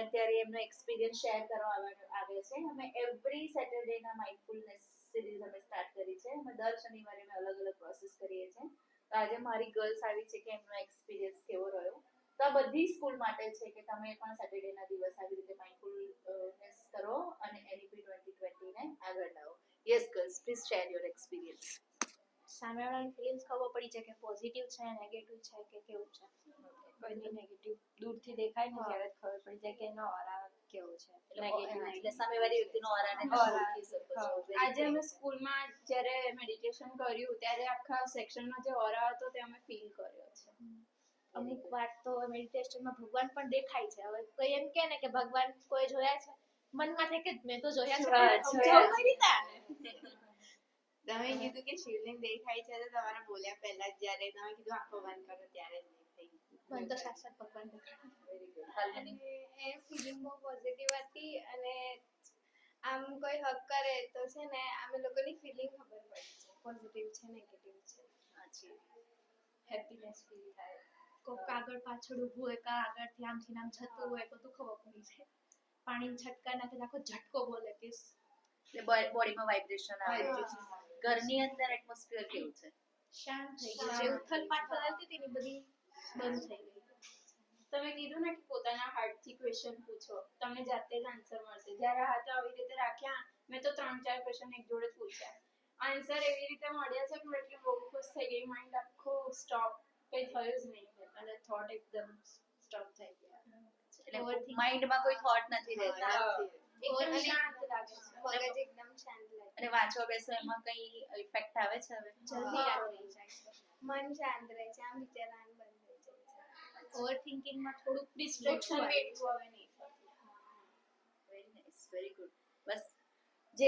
અત્યારે એમનો experience share કરવા આવે છે. અમે એવરી સેટરડે ના માઇન્ડફુલનેસ સિરીઝ અમે સ્ટાર્ટ કરી છે. અમે દર શનિવારે અમે અલગ અલગ પ્રોસેસ કરીએ છીએ. તો આજે મારી ગર્લ્સ આવી છે કે એમનો એક્સપિરિયન્સ કેવો રહ્યો. તો આ બધી સ્કૂલ માટે છે કે તમે પણ સેટરડે ના દિવસ આવી રીતે માઇન્ડફુલનેસ કરો અને NEP 2020 ને આગળ લાવો. Yes girls, please share your experience. સામેવાળાની ફિલિંગ્સ ખબર પડી જાય કે પોઝિટિવ છે નેગેટિવ છે કે કેવું છે. કોઈની નેગેટિવ દૂરથી દેખાય ને ત્યારે ખબર પડી જાય કે એનો ઓરા કેવો છે. એટલે સામેવાળી વ્યક્તિનો ઓરાને ઓળખી શકો છો. આજે અમે સ્કૂલમાં જ્યારે મેડિટેશન કર્યું ત્યારે આખા સેક્શનમાં જે ઓરા હતો તે અમે ફીલ કર્યો છે. અમુક વાર તો મેડિટેશનમાં ભગવાન પણ દેખાય છે. હવે કોઈ એમ કહે ને કે ભગવાન કોઈ જોયા છે, મનમાં થાય કે મેં તો જોયા છે. તમે કીધું કે શિવલિંગ દેખાય છે તો તમારા બોલ્યા પહેલા જ્યારે તમે કીધું આંખો બંધ કરો ત્યારે જ દેખાય. મને તો સાક્ષાત ભગવાન દેખાય. એ ફિલિંગ બહુ પોઝિટિવ હતી અને આમ કોઈ હક કરે તો છે ને અમે લોકોની ફિલિંગ ખબર પડી છે પોઝિટિવ છે નેગેટિવ છે. હેપીનેસ ફીલ થાય. કોક આગળ પાછળ ઊભું હોય કા આગળથી આમથી આમ જતું હોય બધું ખબર પડી જાય. પાણી છટકા નાખે આખો ઝટકો બોલે કે બોડીમાં વાઇબ્રેશન આવે. ઘરની અંદર એટમોસ્ફિયર કેવું છે? શાંત થઈ ગયું. જે ઉથલ પાથલ હતી તેની બધી બંધ થઈ ગઈ. તમે કીધું ને કે પોતાના હાર્ટથી ક્વેશ્ચન પૂછો, તમને જાતે જ આન્સર મળશે. જ્યારે હાથ આવી રીતે રાખ્યા, મેં તો 3-4 ક્વેશ્ચન એક જોડે પૂછ્યા. આન્સર એવી રીતે મળ્યા છે કે હું એટલી બહુ ખુશ થઈ ગઈ. માઇન્ડ આખો સ્ટોપ, કંઈ થયું જ નહીં અને થોટ એકદમ સ્ટોપ થઈ ગયા. એટલે માઇન્ડમાં કોઈ થોટ નથી રહેતા. એકદમ શાંત લાગે છે. મગજ એકદમ શાંત લાગે. અને વાંચવા બેસો એમાં કઈ ઇફેક્ટ આવે છે હવે? જલ્દી યાદ રહી જાય છે. મન શાંત રહે છે, આમ વિચારવાનું બંધ થઈ જાય છે. ઓવરથિંકિંગમાં થોડુંક ડિસ્ટ્રેક્શન એટલું હવે નહીં. Very nice, very good.